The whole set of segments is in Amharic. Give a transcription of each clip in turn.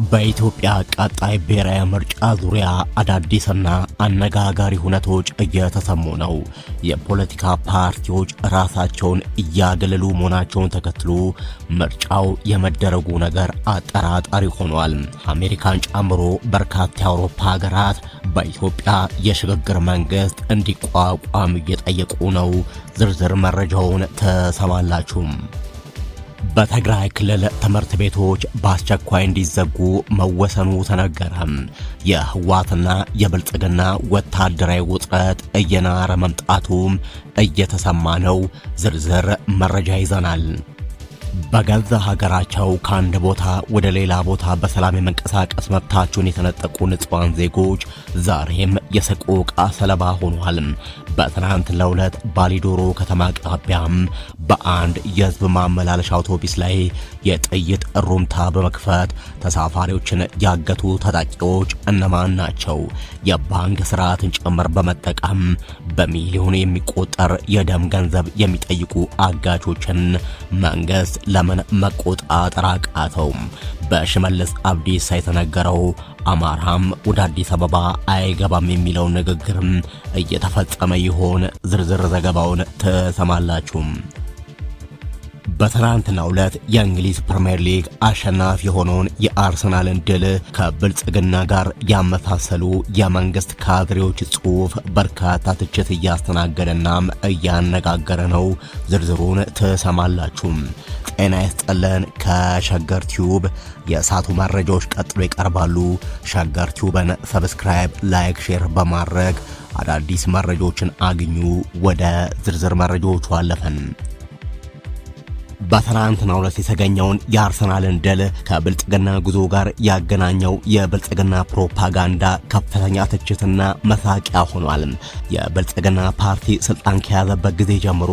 በኢትዮጵያ ቀጣይ ብሔራዊ ምርጫ ዙሪያ አዳዲስና አነጋጋሪ ሁነቶች እየተሰሙ ነው። የፖለቲካ ፓርቲዎች ራሳቸውን እያገለሉ መሆናቸውን ተከትሎ ምርጫው የመደረጉ ነገር አጠራጣሪ ሆኗል። አሜሪካን ጨምሮ በርካታ የአውሮፓ ሀገራት በኢትዮጵያ የሽግግር መንግስት እንዲቋቋም እየጠየቁ ነው። ዝርዝር መረጃውን ተሰማላችሁ። በትግራይ ክልል ትምህርት ቤቶች በአስቸኳይ እንዲዘጉ መወሰኑ ተነገረ። የህወሓትና የብልጽግና ወታደራዊ ውጥረት እየናረ መምጣቱ እየተሰማ ነው። ዝርዝር መረጃ ይዘናል። በገዛ ሀገራቸው ከአንድ ቦታ ወደ ሌላ ቦታ በሰላም የመንቀሳቀስ መብታቸውን የተነጠቁ ንጹሃን ዜጎች ዛሬም የሰቆቃ ሰለባ ሆኗል። በትናንትናው ዕለት ባሊዶሮ ከተማ አቅራቢያም በአንድ የህዝብ ማመላለሻ አውቶቡስ ላይ የጥይት እሩምታ በመክፈት ተሳፋሪዎችን ያገቱ ታጣቂዎች እነማን ናቸው? የባንክ ስርዓትን ጭምር በመጠቀም በሚሊዮን የሚቆጠር የደም ገንዘብ የሚጠይቁ አጋቾችን መንግስት ለምን መቆጣጠር አቃተው? በሽመልስ አብዲሳ የተነገረው አማራም ወደ አዲስ አበባ አይገባም የሚለው ንግግርም እየተፈጸመ ይሆን? ዝርዝር ዘገባውን ተሰማላችሁ። በትናንትናው ዕለት የእንግሊዝ ፕሪሚየር ሊግ አሸናፊ የሆነውን የአርሰናልን ድል ከብልጽግና ጋር ያመሳሰሉ የመንግስት ካድሬዎች ጽሑፍ በርካታ ትችት እያስተናገደና እያነጋገረ ነው። ዝርዝሩን ትሰማላችሁ። ጤና ይስጥልን። ከሸገር ቲዩብ የሳቱ መረጃዎች ቀጥሎ ይቀርባሉ። ሸገር ቲዩብን ሰብስክራይብ፣ ላይክ፣ ሼር በማድረግ አዳዲስ መረጃዎችን አግኙ። ወደ ዝርዝር መረጃዎቹ አለፈን። በትናንትናው ዕለት የተገኘውን የአርሰናልን ድል ከብልጽግና ጉዞ ጋር ያገናኘው የብልጽግና ፕሮፓጋንዳ ከፍተኛ ትችትና መሳቂያ ሆኗል። የብልጽግና ፓርቲ ስልጣን ከያዘበት ጊዜ ጀምሮ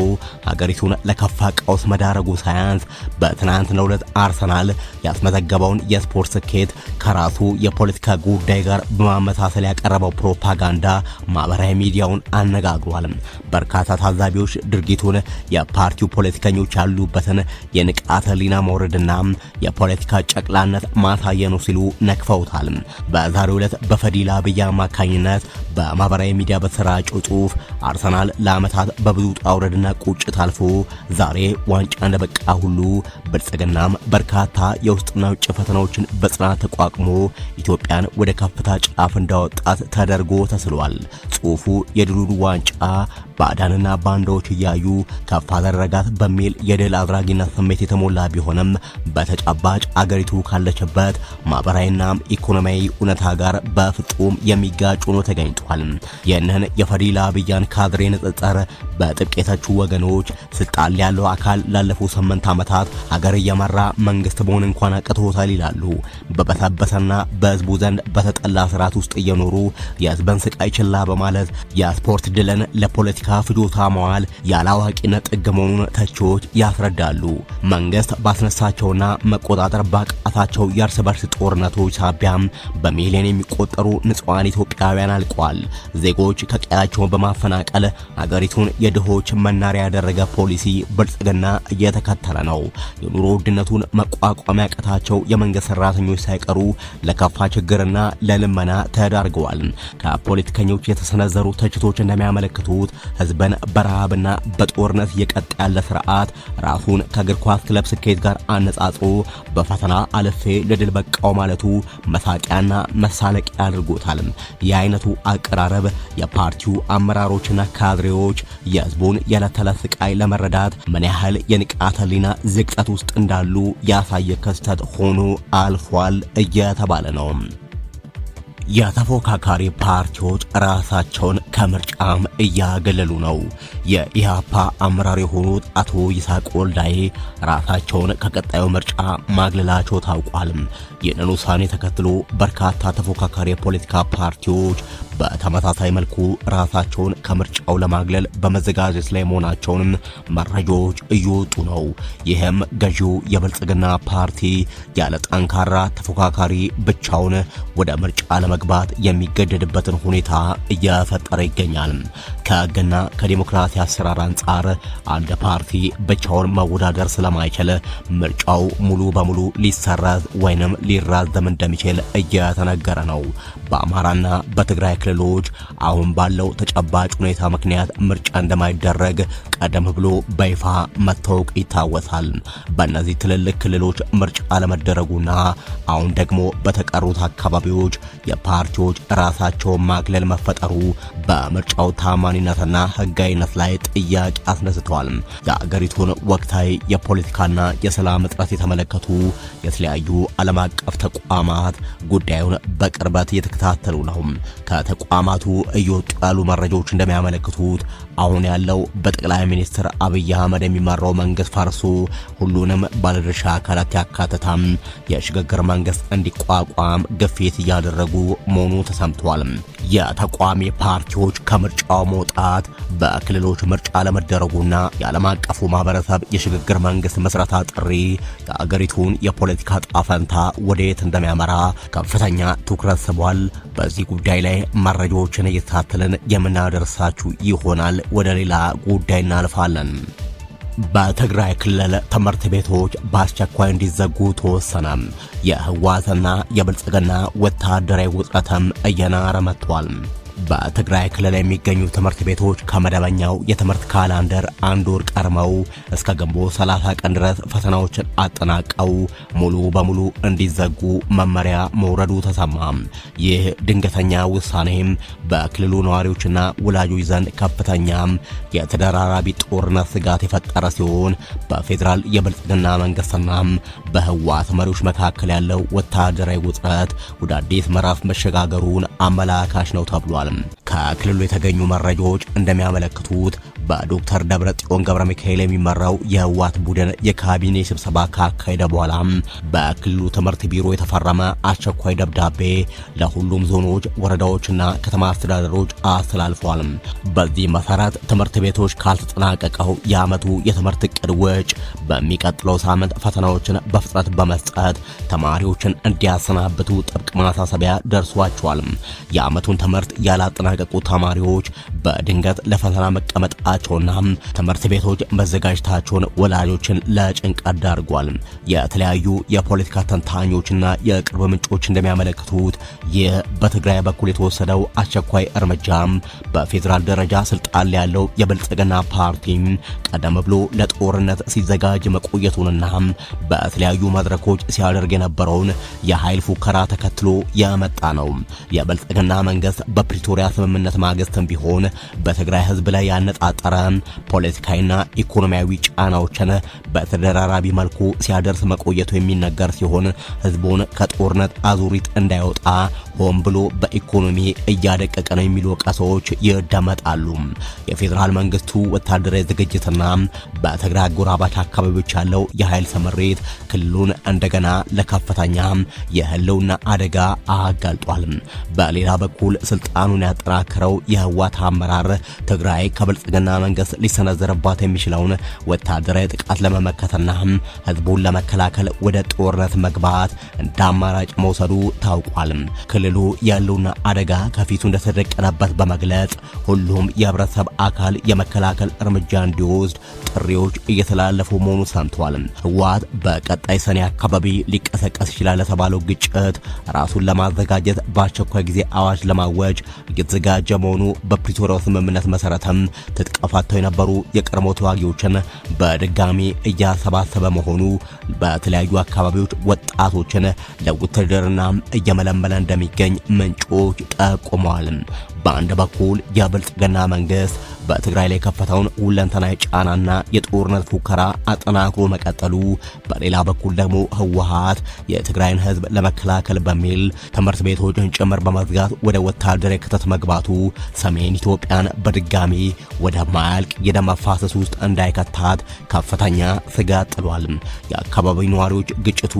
ሀገሪቱን ለከፋ ቀውስ መዳረጉ ሳያንስ በትናንትናው ዕለት አርሰናል ያስመዘገበውን የስፖርት ስኬት ከራሱ የፖለቲካ ጉዳይ ጋር በማመሳሰል ያቀረበው ፕሮፓጋንዳ ማህበራዊ ሚዲያውን አነጋግሯል። በርካታ ታዛቢዎች ድርጊቱን የፓርቲው ፖለቲከኞች ያሉበትን የንቃተ ህሊና መውረድና የፖለቲካ ጨቅላነት ማሳያ ነው ሲሉ ነክፈውታል። በዛሬው ዕለት በፈዲላ አብይ አማካኝነት በማህበራዊ ሚዲያ በተሰራጨው ጽሑፍ አርሰናል ለዓመታት በብዙ ውጣ ውረድና ቁጭት አልፎ ዛሬ ዋንጫ እንደበቃ ሁሉ ብልጽግናም በርካታ የውስጥና ውጭ ፈተናዎችን በጽናት ተቋቁሞ ኢትዮጵያን ወደ ከፍታ ጫፍ እንዳወጣት ተደርጎ ተስሏል። ጽሑፉ የድሉን ዋንጫ ባዕዳንና ባንዳዎች እያዩ ከፍ አደረጋት በሚል የድል አድራጊነት ስሜት የተሞላ ቢሆንም በተጨባጭ አገሪቱ ካለችበት ማህበራዊና ኢኮኖሚያዊ እውነታ ጋር በፍጹም የሚጋጭ ሆኖ ተገኝቷል። ይህንን የፈዲላ አብያን ካድሬ ንጽጽር በጥብቅ የተቹ ወገኖች ስልጣን ያለው አካል ላለፉት 8 ዓመታት ሀገር እየመራ መንግስት መሆን እንኳን አቅቶታል ይላሉ። በበሰበሰና በህዝቡ ዘንድ በተጠላ ስርዓት ውስጥ እየኖሩ የህዝብን ስቃይ ችላ በማለት የስፖርት ድልን ለፖለቲካ ፍጆታ መዋል ያላዋቂነት ጥግ መሆኑን ተቺዎች ያስረዳሉ። መንግስት ባስነሳቸውና መቆጣጠር ባቃታቸው የእርስ በርስ ጦርነቶች ሳቢያም በሚሊዮን የሚቆጠሩ ንጹሃን ኢትዮጵያውያን አልቀዋል። ዜጎች ከቀያቸው በማፈናቀል ሀገሪቱን የድሆች መናሪያ ያደረገ ፖሊሲ ብልጽግና እየተከተለ ነው። የኑሮ ውድነቱን መቋቋም ያቃታቸው የመንግስት ሰራተኞች ሳይቀሩ ለከፋ ችግርና ለልመና ተዳርገዋል። ከፖለቲከኞች የተሰነዘሩ ትችቶች እንደሚያመለክቱት ህዝብን በረሃብና በጦርነት እየቀጣ ያለ ስርዓት ራሱን ከእግር ኳስ ክለብ ስኬት ጋር አነጻጽሮ በፈተና አልፌ ለድል በቃው ማለቱ መሳቂያና መሳለቂያ አድርጎታል። የአይነቱ አቀራረብ የፓርቲው አመራሮችና ካድሬዎች የህዝቡን የዕለት ተዕለት ስቃይ ለመረዳት ምን ያህል የንቃተ ህሊና ዝቅጠት ውስጥ እንዳሉ ያሳየ ክስተት ሆኖ አልፏል እየተባለ ነው። የተፎካካሪ ፓርቲዎች ራሳቸውን ከምርጫም እያገለሉ ነው። የኢሃፓ አመራር የሆኑት አቶ ይስሐቅ ወልዳዬ ራሳቸውን ከቀጣዩ ምርጫ ማግለላቸው ታውቋል። ይህንን ውሳኔ ተከትሎ በርካታ ተፎካካሪ የፖለቲካ ፓርቲዎች በተመሳሳይ መልኩ ራሳቸውን ከምርጫው ለማግለል በመዘጋጀት ላይ መሆናቸውን መረጃዎች እየወጡ ነው። ይህም ገዢው የብልጽግና ፓርቲ ያለ ጠንካራ ተፎካካሪ ብቻውን ወደ ምርጫ ለመግባት ለመግባት የሚገደድበትን ሁኔታ እየፈጠረ ይገኛል። ከህግና ከዲሞክራሲ አሰራር አንጻር አንድ ፓርቲ ብቻውን መወዳደር ስለማይችል ምርጫው ሙሉ በሙሉ ሊሰረዝ ወይንም ሊራዘም እንደሚችል እየተነገረ ነው። በአማራና በትግራይ ክልሎች አሁን ባለው ተጨባጭ ሁኔታ ምክንያት ምርጫ እንደማይደረግ ቀደም ብሎ በይፋ መታወቅ ይታወሳል። በእነዚህ ትልልቅ ክልሎች ምርጫ አለመደረጉና አሁን ደግሞ በተቀሩት አካባቢዎች የፓርቲዎች ራሳቸውን ማግለል መፈጠሩ በምርጫው ታማኒነትና ህጋዊነት ላይ ጥያቄ አስነስተዋል። የአገሪቱን ወቅታዊ የፖለቲካና የሰላም እጥረት የተመለከቱ የተለያዩ ዓለም አቀፍ ተቋማት ጉዳዩን በቅርበት እየተከታተሉ ነው። ከተቋማቱ እየወጡ ያሉ መረጃዎች እንደሚያመለክቱት አሁን ያለው በጠቅላይ ሚኒስትር አብይ አህመድ የሚመራው መንግስት ፈርሶ ሁሉንም ባለድርሻ አካላት ያካተታም የሽግግር መንግስት እንዲቋቋም ግፊት እያደረጉ መሆኑ ተሰምቷል። የተቋሚ ፓርቲዎች ከምርጫው መውጣት፣ በክልሎች ምርጫ ለመደረጉና የዓለም አቀፉ ማህበረሰብ የሽግግር መንግስት መስረታ ጥሪ የአገሪቱን የፖለቲካ ጣፈንታ ወዴት እንደሚያመራ ከፍተኛ ትኩረት ስቧል። በዚህ ጉዳይ ላይ መረጃዎችን እየተከታተልን የምናደርሳችሁ ይሆናል። ወደ ሌላ ጉዳይ እናልፋለን። በትግራይ ክልል ትምህርት ቤቶች በአስቸኳይ እንዲዘጉ ተወሰነ። የህወሓትና የብልጽግና ወታደራዊ ውጥረትም እየናረ መጥቷል። በትግራይ ክልል የሚገኙ ትምህርት ቤቶች ከመደበኛው የትምህርት ካላንደር አንድ ወር ቀድመው እስከ ግንቦት 30 ቀን ድረስ ፈተናዎችን አጠናቀው ሙሉ በሙሉ እንዲዘጉ መመሪያ መውረዱ ተሰማ። ይህ ድንገተኛ ውሳኔም በክልሉ ነዋሪዎችና ወላጆች ዘንድ ከፍተኛ የተደራራቢ ጦርነት ስጋት የፈጠረ ሲሆን በፌዴራል የብልጽግና መንግስትና በህወሓት መሪዎች መካከል ያለው ወታደራዊ ውጥረት ወደ አዲስ ምዕራፍ መሸጋገሩን አመላካሽ ነው ተብሏል። ከክልሉ የተገኙ መረጃዎች እንደሚያመለክቱት በዶክተር ደብረጽዮን ገብረ ሚካኤል የሚመራው የህወሓት ቡድን የካቢኔ ስብሰባ ካካሄደ በኋላ በክልሉ ትምህርት ቢሮ የተፈረመ አስቸኳይ ደብዳቤ ለሁሉም ዞኖች፣ ወረዳዎችና ከተማ አስተዳደሮች አስተላልፏል። በዚህ መሰረት ትምህርት ቤቶች ካልተጠናቀቀው የዓመቱ የትምህርት እቅድ ውጭ በሚቀጥለው ሳምንት ፈተናዎችን በፍጥነት በመስጠት ተማሪዎችን እንዲያሰናብቱ ጥብቅ ማሳሰቢያ ደርሷቸዋል። የዓመቱን ትምህርት ያላጠናቀቁ ተማሪዎች በድንገት ለፈተና መቀመጣቸውና ትምህርት ቤቶች መዘጋጀታቸውን ወላጆችን ለጭንቀት ዳርጓል። የተለያዩ የፖለቲካ ተንታኞችና የቅርብ ምንጮች እንደሚያመለክቱት ይህ በትግራይ በኩል የተወሰደው አስቸኳይ እርምጃም በፌዴራል ደረጃ ስልጣን ላይ ያለው የብልጽግና ፓርቲ ቀደም ብሎ ለጦርነት ሲዘጋጅ መቆየቱንና በተለያዩ መድረኮች ሲያደርግ የነበረውን የኃይል ፉከራ ተከትሎ የመጣ ነው። የብልጽግና መንግስት በፕሪቶሪያ ስምምነት ማግስትም ቢሆን በትግራይ ህዝብ ላይ ያነጣጠረ ፖለቲካዊና ኢኮኖሚያዊ ጫናዎችን በተደራራቢ መልኩ ሲያደርስ መቆየቱ የሚነገር ሲሆን ህዝቡን ከጦርነት አዙሪት እንዳይወጣ ሆን ብሎ በኢኮኖሚ እያደቀቀ ነው የሚሉ ወቀሳዎች ይደመጣሉ። የፌዴራል መንግስቱ ወታደራዊ ዝግጅትና በትግራይ አጎራባች አካባቢዎች ያለው የኃይል ስምሪት ክልሉን እንደገና ለከፍተኛ የህልውና አደጋ አጋልጧል። በሌላ በኩል ስልጣኑን ያጠናከረው የህወሓት አመራር ትግራይ ከብልጽግና መንግስት ሊሰነዘርባት የሚችለውን ወታደራዊ ጥቃት ለመመከትና ህዝቡን ለመከላከል ወደ ጦርነት መግባት እንደ አማራጭ መውሰዱ ታውቋል። ክልሉ ያለውና አደጋ ከፊቱ እንደተደቀነበት በመግለጽ ሁሉም የህብረተሰብ አካል የመከላከል እርምጃ እንዲወስድ ጥሪዎች እየተላለፉ መሆኑ ሰምቷል። ህወሓት በቀጣይ ሰኔ አካባቢ ሊቀሰቀስ ይችላል ለተባለው ግጭት ራሱን ለማዘጋጀት በአስቸኳይ ጊዜ አዋጅ ለማወጅ እየተዘጋጀ መሆኑ በፕሪቶሪያው ስምምነት መሰረትም ትጥቅ ፈተው የነበሩ የቀድሞ ተዋጊዎችን በድጋሚ እያሰባሰበ መሆኑ በተለያዩ አካባቢዎች ወጣቶችን ለውትድርና እየመለመለ እንደሚገኝ ምንጮች ጠቁመዋል። በአንድ በኩል የብልጽግና መንግስት በትግራይ ላይ ከፈተውን ሁለንተናዊ ጫናና የጦርነት ፉከራ አጠናክሮ መቀጠሉ፣ በሌላ በኩል ደግሞ ህወሓት የትግራይን ህዝብ ለመከላከል በሚል ትምህርት ቤቶችን ጭምር በመዝጋት ወደ ወታደራዊ ክተት መግባቱ ሰሜን ኢትዮጵያን በድጋሚ ወደ ማያልቅ የደም መፋሰስ ውስጥ እንዳይከታት ከፍተኛ ስጋት ጥሏል። የአካባቢው ነዋሪዎች ግጭቱ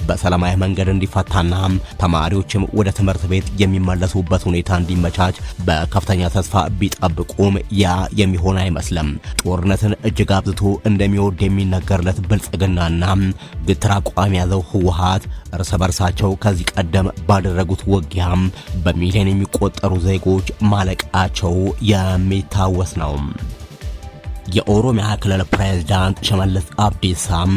በሰላማዊ መንገድ እንዲፈታና ተማሪዎችም ወደ ትምህርት ቤት የሚመለሱበት ሁኔታ እንዲመቻች በከፍተኛ ተስፋ ቢጠብቁም ያ የሚሆን አይመስልም። ጦርነትን እጅግ አብዝቶ እንደሚወድ የሚነገርለት ብልጽግናና ግትር አቋም ያዘው ህወሓት እርስ በርሳቸው ከዚህ ቀደም ባደረጉት ውጊያም በሚሊዮን የሚቆጠሩ ዜጎች ማለቃቸው የሚታወስ ነው። የኦሮሚያ ክልል ፕሬዝዳንት ሽመልስ አብዲሳም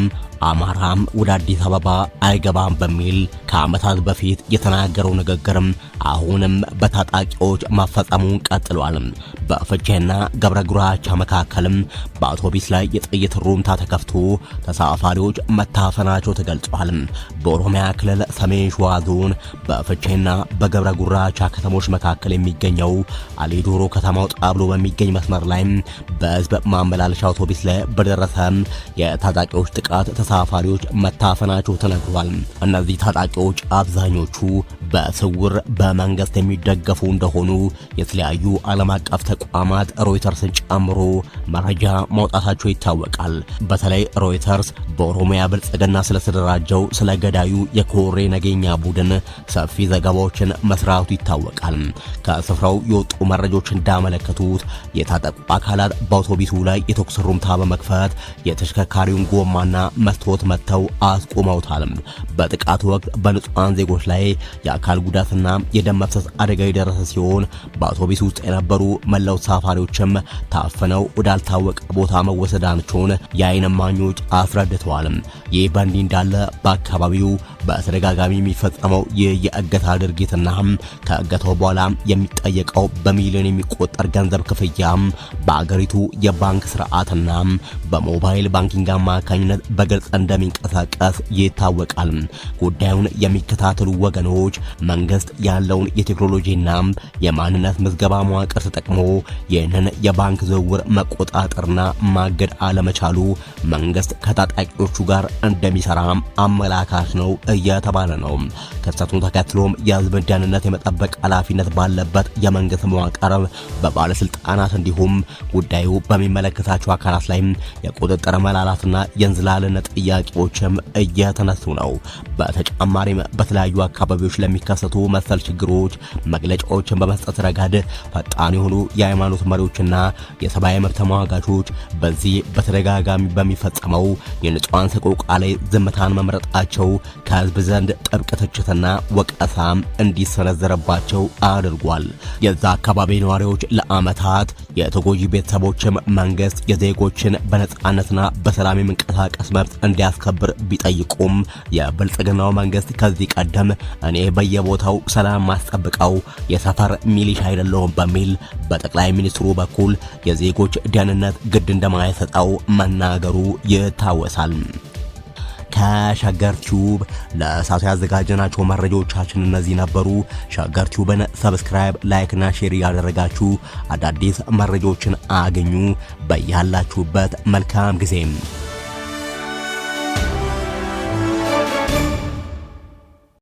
አማራም ወደ አዲስ አበባ አይገባም በሚል ከዓመታት በፊት የተናገረው ንግግርም አሁንም በታጣቂዎች መፈጸሙን ቀጥሏል። በፍቼና ገብረ ጉራቻ መካከልም በአውቶቡስ ላይ የጥይት ሩምታ ተከፍቶ ተሳፋሪዎች መታፈናቸው ተገልጿል። በኦሮሚያ ክልል ሰሜን ሸዋ ዞን በፍቼና በገብረ ጉራቻ ከተሞች መካከል የሚገኘው አሊዶሮ ከተማው ጣብሎ በሚገኝ መስመር ላይ በህዝብ ማመላለሻ አውቶቡስ ላይ በደረሰ የታጣቂዎች ጥቃት ተሳፋሪዎች መታፈናቸው ተነግሯል። እነዚህ ታጣቂዎች አብዛኞቹ በስውር በመንግስት የሚደገፉ እንደሆኑ የተለያዩ ዓለም አቀፍ ተቋማት ሮይተርስን ጨምሮ መረጃ ማውጣታቸው ይታወቃል። በተለይ ሮይተርስ በኦሮሚያ ብልጽግና ስለተደራጀው ስለ ገዳዩ የኮሬ ነገኛ ቡድን ሰፊ ዘገባዎችን መስራቱ ይታወቃል። ከስፍራው የወጡ መረጃዎች እንዳመለከቱት የታጠቁ አካላት በአውቶቡሱ ላይ የተኩስ ሩምታ በመክፈት የተሽከርካሪውን ጎማና መስታወት መተው አስቆመውታል። በጥቃቱ ወቅት በንጹሃን ዜጎች ላይ የአካል ጉዳትና የደም መፍሰስ አደጋ የደረሰ ሲሆን በአውቶቡስ ውስጥ የነበሩ መላው ተሳፋሪዎችም ታፍነው ወዳልታወቀ ቦታ መወሰዳቸውን የዓይን እማኞች አስረድተዋል። ይህ በእንዲህ እንዳለ በአካባቢው በተደጋጋሚ የሚፈጸመው የእገታ ድርጊትና ከእገታው በኋላ የሚጠየቀው በሚሊዮን የሚቆጠር ገንዘብ ክፍያ በአገሪቱ የባንክ ስርዓትና በሞባይል ባንኪንግ አማካኝነት በግልጽ እንደሚንቀሳቀስ ይታወቃል። ጉዳዩን የሚከታተሉ ወገኖች መንግስት ያለውን የቴክኖሎጂና የማንነት ምዝገባ መዋቅር ተጠቅሞ ይህንን የባንክ ዝውውር መቆጣጠርና ማገድ አለመቻሉ መንግስት ከታጣቂዎቹ ጋር እንደሚሰራ አመላካች ነው እየተባለ ነው። ክስተቱን ተከትሎም የህዝብ ደህንነት የመጠበቅ ኃላፊነት ባለበት የመንግስት መዋቅር በባለስልጣናት እንዲሁም ጉዳዩ በሚመለከታቸው አካላት ላይ የቁጥጥር መላላትና የእንዝላልነት ጥያቄዎችም እየተነሱ ነው። በተጨማሪም በተለያዩ አካባቢዎች ለሚከሰቱ መሰል ችግሮች መግለጫዎችን በመስጠት ረገድ ፈጣን የሆኑ የሃይማኖት መሪዎችና የሰብአዊ መብት ተሟጋቾች በዚህ በተደጋጋሚ በሚፈጸመው የንጹሃን ሰቆቃ ላይ ዝምታን መምረጣቸው ከህዝብ ዘንድ ጥብቅ ትችትና ወቀሳ እንዲሰነዘረባቸው አድርጓል። የዛ አካባቢ ነዋሪዎች ለዓመታት የተጎጂ ቤተሰቦችም መንግስት የዜጎችን በነጻነትና በሰላም የመንቀሳቀስ መብት እንዲያስከብር ቢጠይቁም የብልጽግናው መንግስት ከዚህ ቀደም እኔ በየቦታው ሰላም ማስጠብቀው የሰፈር ሚሊሻ አይደለሁም በሚል በጠቅላይ ሚኒስትሩ በኩል የዜጎች ደህንነት ግድ እንደማይሰጠው መናገሩ ይታወሳል። ከሸገር ቲዩብ ለሳቱ ያዘጋጀናቸው መረጃዎቻችን እነዚህ ነበሩ። ሸገር ቲዩብን ሰብስክራይብ፣ ላይክ እና ሼር ያደረጋችሁ አዳዲስ መረጃዎችን አገኙ። በያላችሁበት መልካም ጊዜ